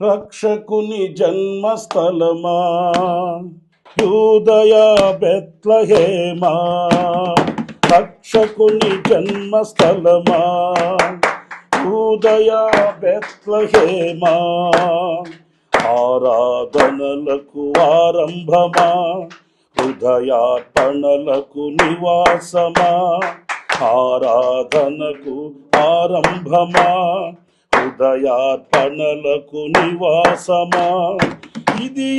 రక్షకుని జన్మస్థలమా యూదయా బెత్లెహేమా, రక్షకుని జన్మస్థలమా యూదయా బెత్లెహేమా, ఆరాధనలకు ఆరంభమా హృదయార్పణలకు నివాసమా, ఆరాధనకు ఆరంభమా హృదయార్పణలకు నివాసమా, ఇది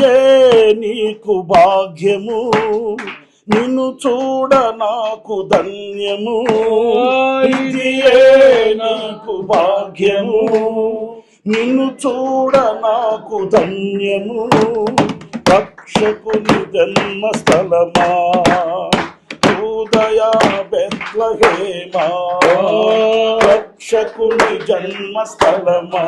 నీకు భాగ్యము, నిన్ను చూడ నాకు ధన్యము, ఇది నీకు భాగ్యము, నిన్ను చూడ నాకు ధన్యము, రక్షకుని జన్మస్థలమా యూదయా బెత్లెహేమా, రక్షకుని జన్మస్థలమా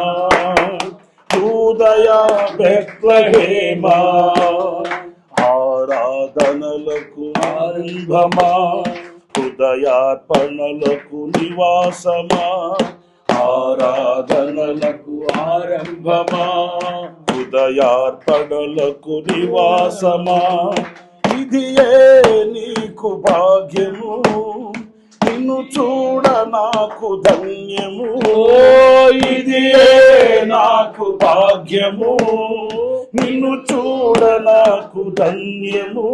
యూదయా బెత్లెహేమా, ఆరాధనలకు ఆరంభమా హృదయార్పణలకు నివాసమా, ఆరాధనలకు ఆరంభమా హృదయార్పణలకు నివాసమా, ఇది నీకు భాగ్యము, నిన్ను చూడ నాకు ధన్యము, ఇది నాకు భాగ్యము, నిన్ను చూడ నాకు ధన్యము,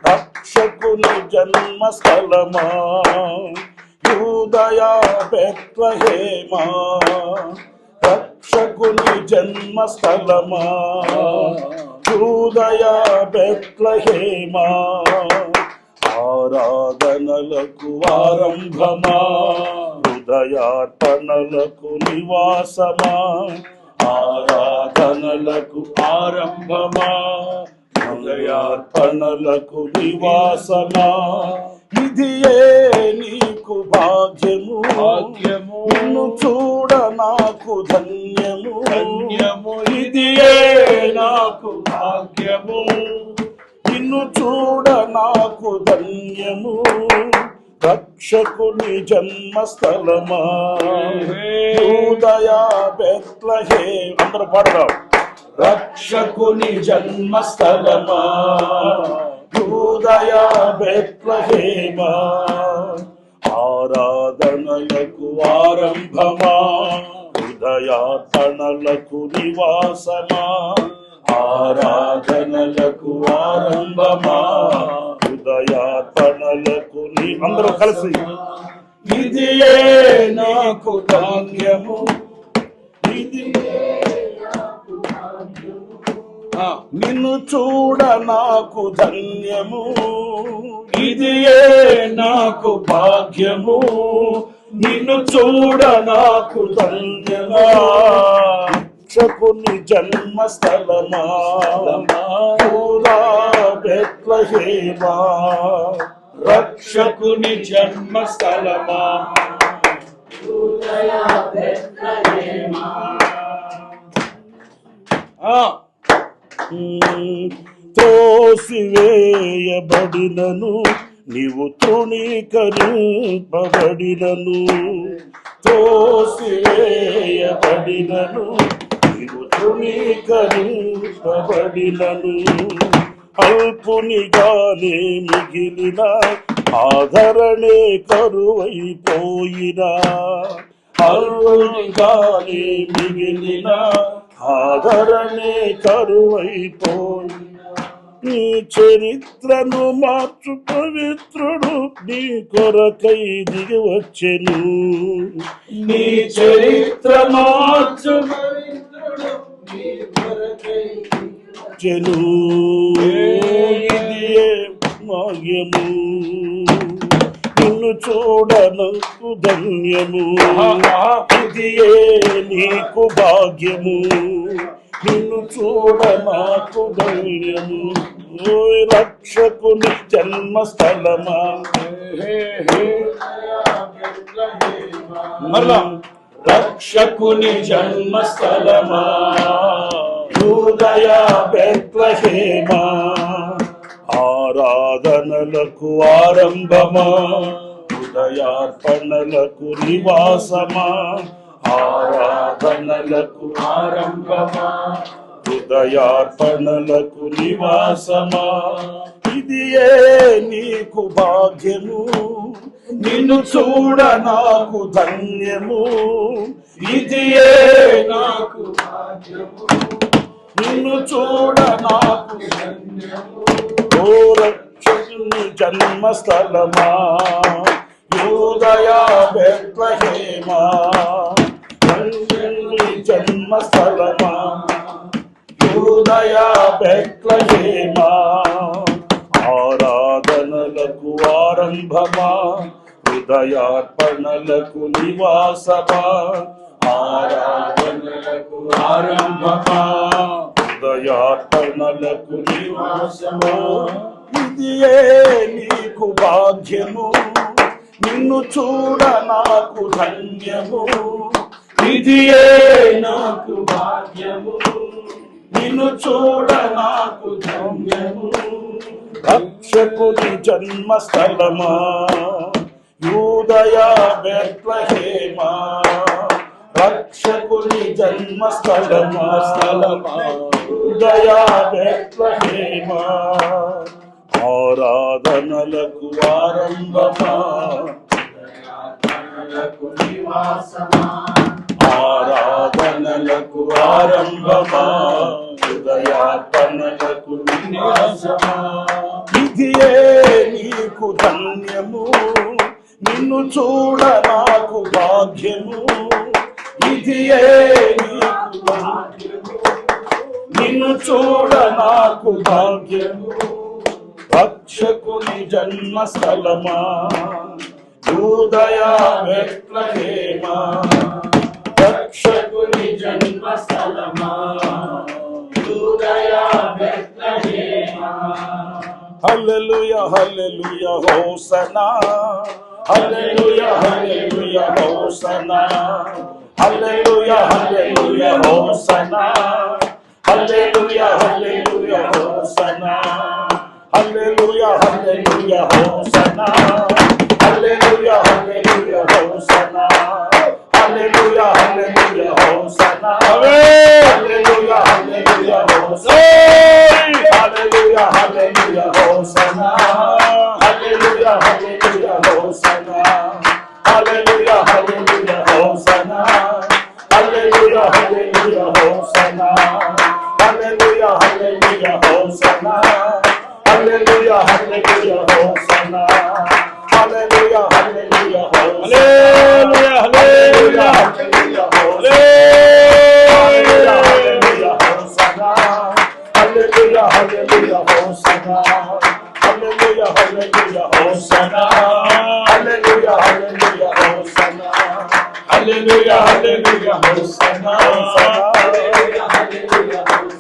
రక్షకుని జన్మస్థలమా యూదయా బెత్లెహేమా, రక్షకుని జన్మస్థలమా యూదయా బెత్లెహేమా, ఆరాధనలకు ఆరంభమా హృదయార్పణలకు నివాసమా, ఆరాధనలకు ఆరంభమా హృదయార్పణలకు నివాసమా, ఇది నీకు భాగ్యము, నిన్ను చూడ నాకు ధన్యము, ఇది నాకు భాగ్యము, నిన్ను చూడ నాకు ధన్యము, రక్షకుని జన్మస్థలమా యూదయా బెత్లెహేమా, అందరూ పాడదాం, రక్షకుని జన్మస్థలమా యూదయా బెత్లెహేమా, ఆరాధనలకు ఆరంభమా హృదయార్పణలకు నివాసమా, ఆరాధనలకు ఆరంభమా హృదయార్పణలకు అందరూ కలిసి, ఇది నాకు భాగ్యము, ఇది నిన్ను చూడ నాకు ధన్యము, ఇది నాకు భాగ్యము, నిన్ను చూడ నాకు ధన్యమా, రక్షకుని జన్మస్థలమా యూదా బెత్లెహేమా, రక్షకుని జన్మస్థలమా యూదయా బెత్లెహేమా, త్రోసివేయబడినను నీవు తృణీకరింపబడినను, త్రోసివేయబడినను నీవు తృణీకరింపబడినను, అల్పునిగానే మిగిలిన ఆదరణే కరువైపోయినా, అల్పునిగానే మిగిలిన ఆదరణే కరువైపోయినా, నీ చరిత్రను మార్చు పవిత్రుడు నీ కొరకై దిగి వచ్చెను, నీ చరిత్ర మార్చు పవిత్రుడు నీ కొరకై వచ్చెను, ఇది భాగ్యము, నిన్ను చూడ నాకు ధన్యము, ఇది నీకు భాగ్యము, నిన్ను చూడ నాకు ధైర్యము, రక్షకుని జన్మస్థలమా మరలా, రక్షకుని జన్మస్థలమా యూదయా బెత్లెహేమా, ఆరాధనలకు ఆరంభమా హృదయార్పణలకు నివాసమా, ఆరాధన ఆరాధనలకు ఆరంభమా, హృదయార్పణలకు నివాసమా. ఇదియే నీకు భాగ్యము, నిన్ను చూడ నాకు ధన్యము. ఇదియే నాకు భాగ్యము, నిన్ను చూడ నాకు ధన్యము. ఓ రక్షకుని జన్మస్థలమా, యూదయా బెత్లెహేమా. రక్షకుని జన్మస్థలమా, యూదయా బెత్లెహేమా. ఆరాధనలకు ఆరంభమా, హృదయార్పణలకు నివాసమా. ఆరాధనలకు ఆరంభమా, హృదయార్పణలకు నివాసమా. ఇదియే నీకు భాగ్యము, నిన్ను చూడ నాకు ధన్యము. ఇదియే నాకు భాగ్యము, నిన్ను చూడ నాకు ధన్యము. రక్షకుని జన్మస్థలమా, యూదయా బెత్లెహేమా. రక్షకుని జన్మస్థలమా, యూదయా బెత్లెహేమా. ఆరాధనలకు ఆరంభమా, ఆరాధనలకు నివాసమా. ఆరాధనలకు ఆరంభమా, హృదయార్పణలకు నివాసమా. ఇదియే నీకు ధన్యము, నిన్ను చూడ నాకు భాగ్యము. ఇదియే నీకు భాగ్యము, నిన్ను చూడ నాకు భాగ్యము. రక్షకుని జన్మస్థలమా, యూదయా బెత్లెహేమా. రక్షకుని జన్మస్థలమా, యూదయా బెత్లెహేమా. హల్లెలూయా హల్లెలూయా హోసనా, హల్లెలూయా హల్లెలూయా హోసనా. హల్లెలూయా హల్లెలూయా హోసనా, హల్లెలూయా హల్లెలూయా హోసనా. హల్లెలూయా హల్లెలూయా హోసనా, హల్లెలూయా హల్లెలూయా హోసనా. హల్లెలూయా హల్లెలూయా హోసనా, హల్లెలూయా హల్లెలూయా హోసనా. హల్లెలూయా హల్లెలూయా హోసనా, హల్లెలూయా హల్లెలూయా హోసనా. హల్లెలూయా హల్లెలూయా హోసనా, హల్లెలూయా హల్లెలూయా హోసనా. హల్లెలూయా హల్లెలూయా హోసనా, హల్లెలూయా హల్లెలూయా హోసనా. హల్లెలూయా హల్లెలూయా హోసనా. హల్లెలూయా హల్లెలూయా హోసనా. హల్లెలూయా హల్లెలూయా హోసనా. హల్లెలూయా హల్లెలూయా హోసనా. హల్లెలూయా హల్లెలూయా హోసనా. హల్లెలూయా హల్లెలూయా హోసనా. హల్లెలూయా హల్లెలూయా హోసనా.